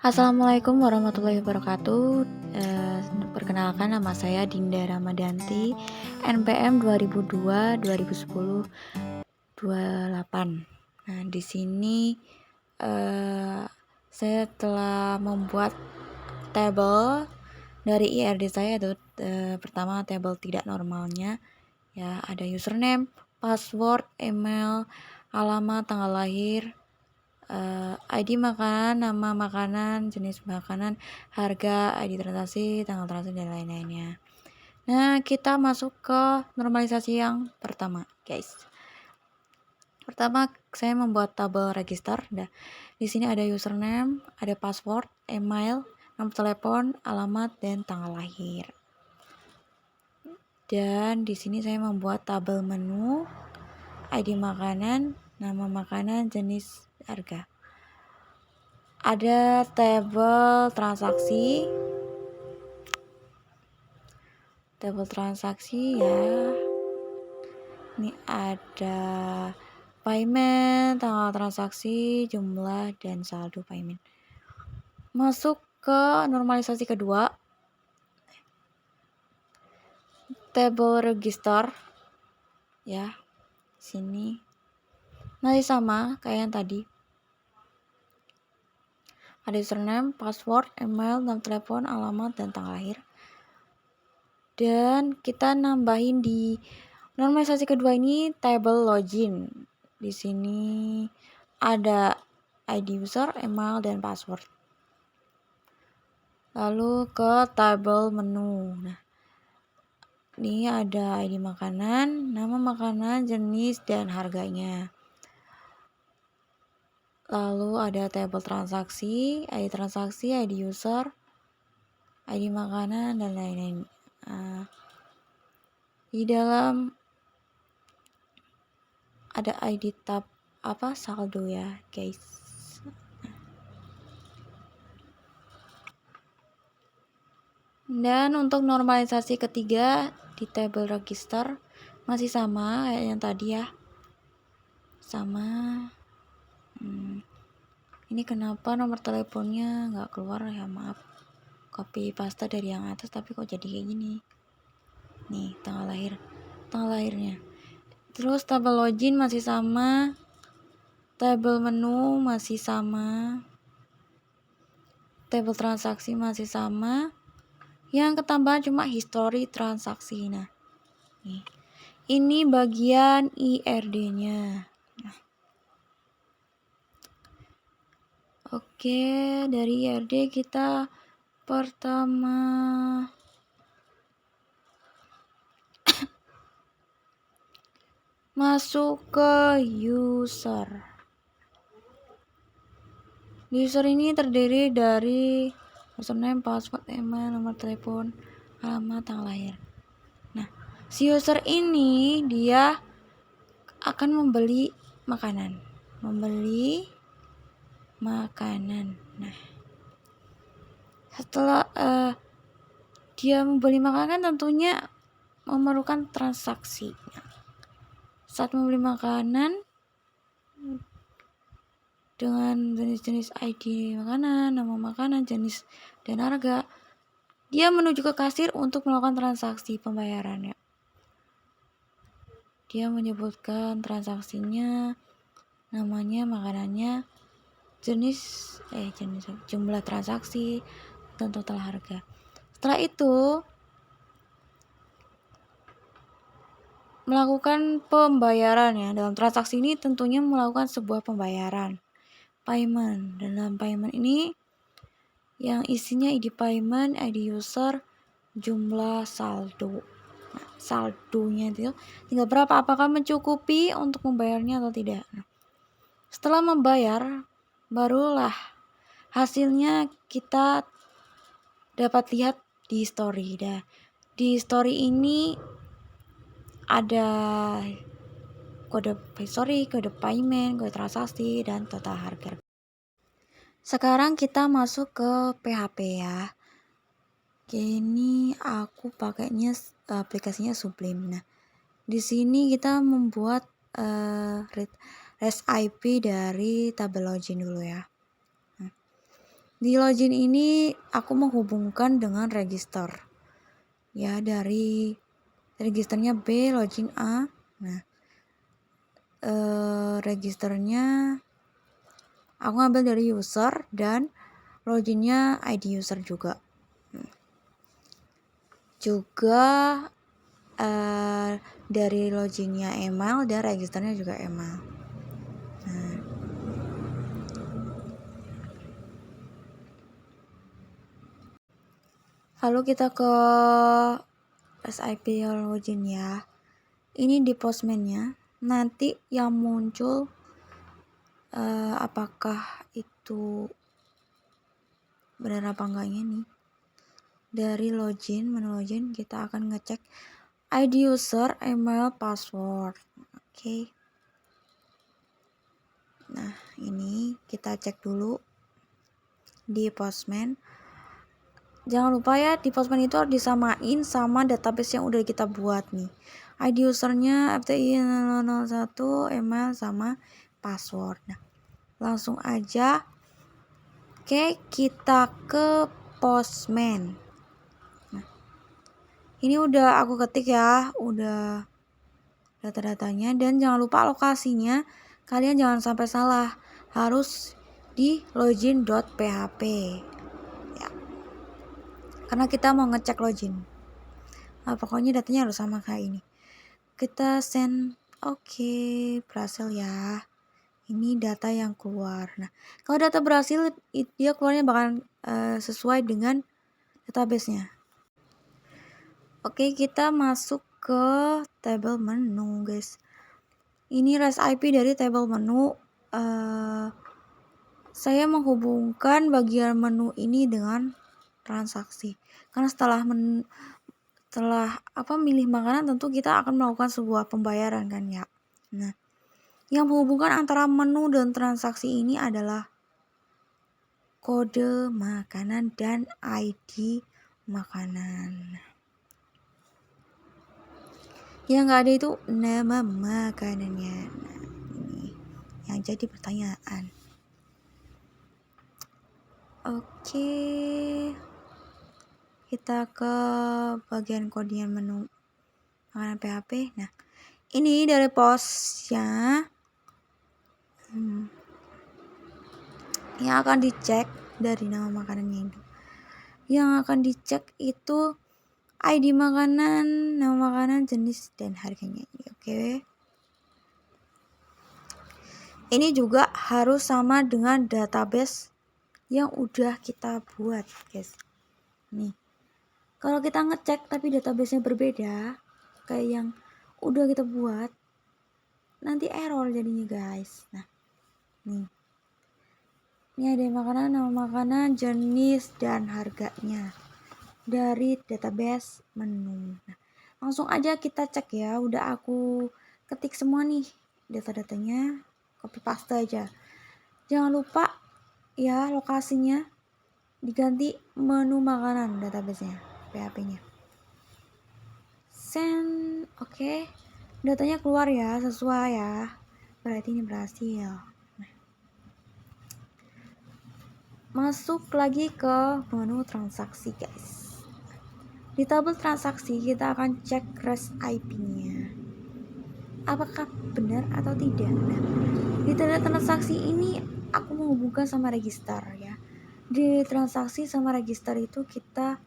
Assalamualaikum warahmatullahi wabarakatuh. Perkenalkan, nama saya Dinda Ramadanti, NPM 2002-2010-28. Nah, di sini saya telah membuat tabel dari IRD saya, itu pertama tabel tidak normalnya, ya, ada username, password, email, alamat, tanggal lahir, ID makanan, nama makanan, jenis makanan, harga, ID transaksi, tanggal transaksi, dan lain-lainnya. Nah, kita masuk ke normalisasi yang pertama, guys. Pertama, saya membuat tabel register. Nah, di sini ada username, ada password, email, nomor telepon, alamat, dan tanggal lahir. Dan di sini saya membuat tabel menu, ID makanan, nama makanan, jenis, harga. Ada tabel transaksi ya. Ini ada payment, tanggal transaksi, jumlah, dan saldo payment. Masuk ke normalisasi kedua, tabel register, ya. Sini masih sama kayak yang tadi. Ada username, password, email, nomor telepon, alamat, dan tanggal lahir. Dan kita nambahin di normalisasi kedua ini tabel login. Di sini ada ID user, email, dan password. Lalu ke tabel menu. Nah, ini ada ID makanan, nama makanan, jenis, dan harganya. Lalu ada tabel transaksi, ID user, ID makanan, dan lain-lain. Di dalam ada ID tab saldo, ya, guys. Dan untuk normalisasi ketiga di tabel register masih sama kayak yang tadi, ya. Sama. Ini kenapa nomor teleponnya nggak keluar, ya, maaf. Copy paste dari yang atas tapi kok jadi kayak gini. Nih, tanggal lahirnya. Terus tabel login masih sama, tabel menu masih sama, tabel transaksi masih sama. Yang ketambahan cuma history transaksi. Nah, nih. Ini bagian IRD-nya. Nah. Oke, dari IRD kita pertama masuk ke user. User ini terdiri dari username, password, email, nomor telepon, alamat, tanggal lahir. Nah, si user ini dia akan membeli makanan. Nah, setelah dia membeli makanan tentunya memerlukan transaksi. Saat membeli makanan dengan jenis-jenis ID makanan, nama makanan, jenis, dan harga, dia menuju ke kasir untuk melakukan transaksi pembayarannya. Dia menyebutkan transaksinya, namanya, makanannya, jumlah transaksi, dan total harga. Setelah itu melakukan pembayaran, ya. Dalam transaksi ini tentunya melakukan sebuah pembayaran, payment. Dan dalam payment ini yang isinya ID payment, ID user, jumlah, saldo. Nah, saldonya itu tinggal berapa, apakah mencukupi untuk membayarnya atau tidak. Nah, setelah membayar, barulah hasilnya kita dapat lihat di story. Di story ini ada kode payment, kode transaksi, dan total harga. Sekarang kita masuk ke PHP, ya. Ini aku pakainya aplikasinya Sublime. Nah, di sini kita membuat REST IP dari tabel login dulu, ya. Nah, Di login ini aku menghubungkan dengan register. Ya, dari registernya B, login A. Nah, registernya aku ngambil dari user dan loginnya ID user juga. Juga dari loginnya email dan registernya juga email. Nah, lalu kita ke SIP login ya. Ini di postman-nya. Nanti yang muncul apakah itu benar apa enggaknya nih. Dari login, menu login kita akan ngecek ID user, email, password. Oke. Nah, ini kita cek dulu di postman. Jangan lupa ya, di postman itu harus disamain sama database yang udah kita buat nih. ID usernya FTI 001, email sama password. Nah, langsung aja. Oke, kita ke postman. Nah, ini udah aku ketik ya, udah data-datanya, dan jangan lupa lokasinya. Kalian jangan sampai salah, harus di login.php ya, karena kita mau ngecek login. Nah, pokoknya datanya harus sama kayak ini. Kita send. Oke, berhasil ya. Ini data yang keluar. Nah, kalau data berhasil, dia keluarnya bakal sesuai dengan database-nya. Oke, kita masuk ke table menu, guys. Ini REST IP dari table menu. Saya menghubungkan bagian menu ini dengan transaksi. Karena setelah milih makanan, tentu kita akan melakukan sebuah pembayaran kan ya. Nah, yang menghubungkan antara menu dan transaksi ini adalah kode makanan dan ID makanan. Yang nggak ada itu nama makanannya. Nah, ini yang jadi pertanyaan. Oke, kita ke bagian kodian menu makanan PHP. Nah, ini dari posnya yang akan dicek dari nama makanannya itu. Yang akan dicek itu ID makanan, nama makanan, jenis, dan harganya. Oke. Ini juga harus sama dengan database yang udah kita buat, guys. Nih, kalau kita ngecek tapi database-nya berbeda, kayak yang udah kita buat, nanti error jadinya, guys. Nah, nih. Ini ada makanan, nama makanan, jenis, dan harganya dari database menu. Nah, langsung aja kita cek ya. Udah aku ketik semua nih data-datanya, copy paste aja. Jangan lupa ya, lokasinya diganti menu makanan database-nya, PHP-nya. Send. Oke. Datanya keluar ya, sesuai ya. Berarti ini berhasil. Nah, masuk lagi ke menu transaksi, guys. Di tabel transaksi kita akan cek REST IP-nya. Apakah benar atau tidak? Nah, di tabel transaksi ini aku menghubungkan sama register ya. Di transaksi sama register itu kita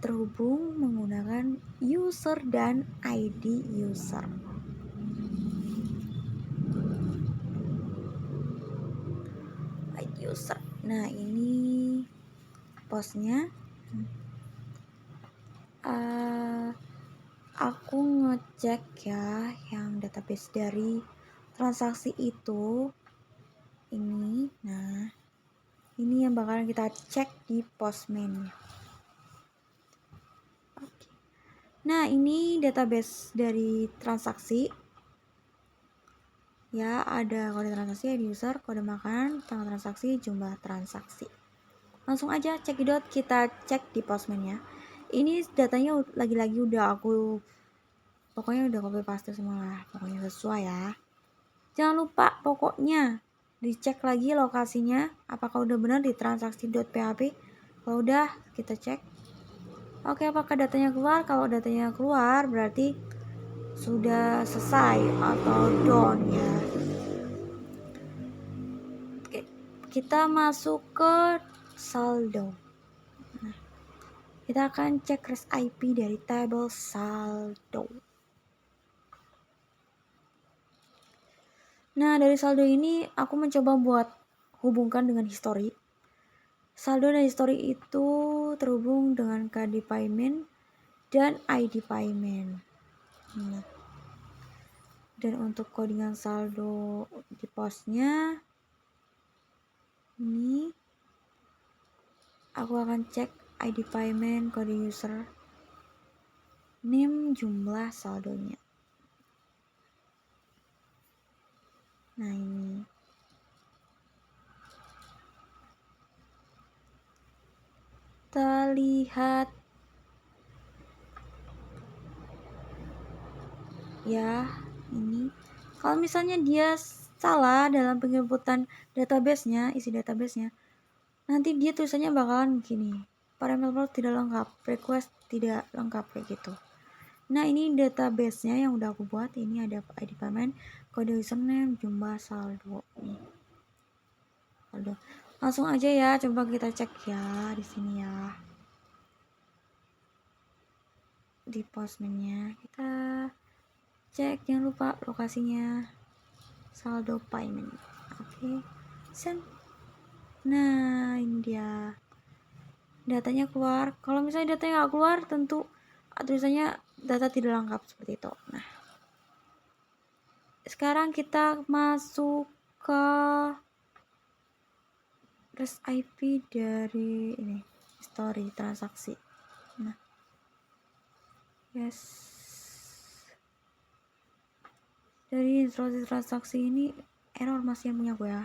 terhubung menggunakan user dan ID user. ID user. Nah, ini postnya. Aku ngecek ya yang database dari transaksi itu ini. Nah, ini yang bakalan kita cek di postman. Oke. Nah, ini database dari transaksi. Ya, ada kode transaksi, ID user, kode makanan, tanggal transaksi, jumlah transaksi. Langsung aja cekidot, kita cek di postman ya. Ini datanya lagi-lagi udah aku pokoknya udah copy paste semua lah, pokoknya sesuai ya. Jangan lupa pokoknya dicek lagi lokasinya apakah udah benar di transaksi.php. Kalau udah, kita cek. Oke, apakah datanya keluar? Kalau datanya keluar berarti sudah selesai atau done ya. Oke, kita masuk ke saldo. Nah, kita akan cek REST IP dari tabel saldo. Nah, dari saldo ini aku mencoba buat hubungkan dengan history. Saldo dan history itu terhubung dengan KD payment dan ID payment. Nah, dan untuk codingan saldo di posnya ini aku akan cek ID payment, kode user, name, jumlah saldonya. Nah, ini kita lihat ya, ini kalau misalnya dia salah dalam penginputan database-nya, isi database-nya, nanti dia tulisannya bakalan gini, parameter tidak lengkap, request tidak lengkap, kayak gitu. Nah, ini database-nya yang udah aku buat. Ini ada ID payment, kode username, jumlah saldo nih. Saldo. Langsung aja ya, coba kita cek ya di sini ya. Di postman-nya kita cek, jangan lupa lokasinya saldo payment. Oke. Send. Nah, ini dia. Datanya keluar. Kalau misalnya datanya nggak keluar, tentu tulisannya data tidak lengkap seperti itu. Nah, sekarang kita masuk ke REST IP dari ini history transaksi. Nah, yes, dari instruksi transaksi ini error masih yang punya gue ya,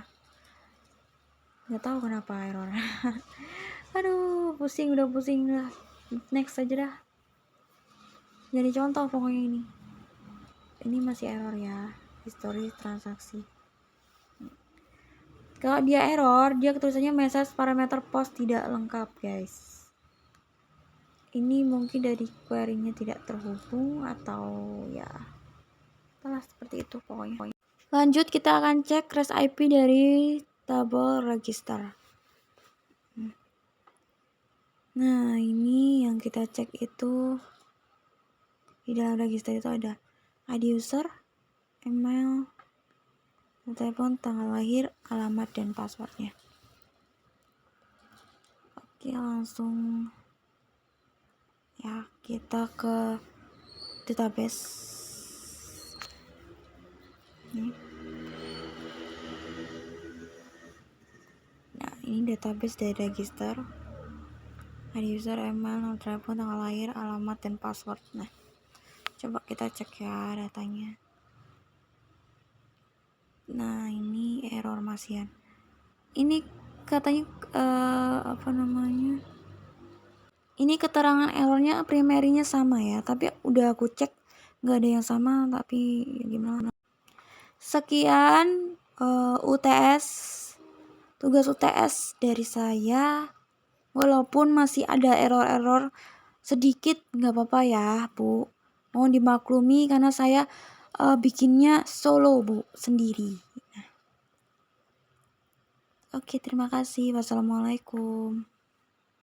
nggak tahu kenapa error. Aduh, pusing, udah pusing lah. Next aja dah, jadi contoh pokoknya. Ini masih error ya, history transaksi. Kalau dia error, dia tulisannya message parameter post tidak lengkap, guys. Ini mungkin dari query-nya tidak terhubung atau ya telah seperti itu pokoknya. Lanjut, kita akan cek REST IP dari tabel register. Nah, ini yang kita cek itu di dalam register itu ada ID user, email, telepon, tanggal lahir, alamat, dan passwordnya. Oke, langsung ya kita ke database. Nah, ini database dari register, ID user, email, nomor telepon, tanggal lahir, alamat, dan password. Nah, coba kita cek ya datanya. Nah, ini error masian. Ini katanya apa namanya? Ini keterangan errornya primary-nya sama ya, tapi udah aku cek nggak ada yang sama, tapi gimana? Sekian UTS, tugas UTS dari saya. Walaupun masih ada error-error sedikit, nggak apa-apa ya, Bu. Mohon dimaklumi karena saya bikinnya solo, Bu, sendiri. Oke, terima kasih. Wassalamualaikum.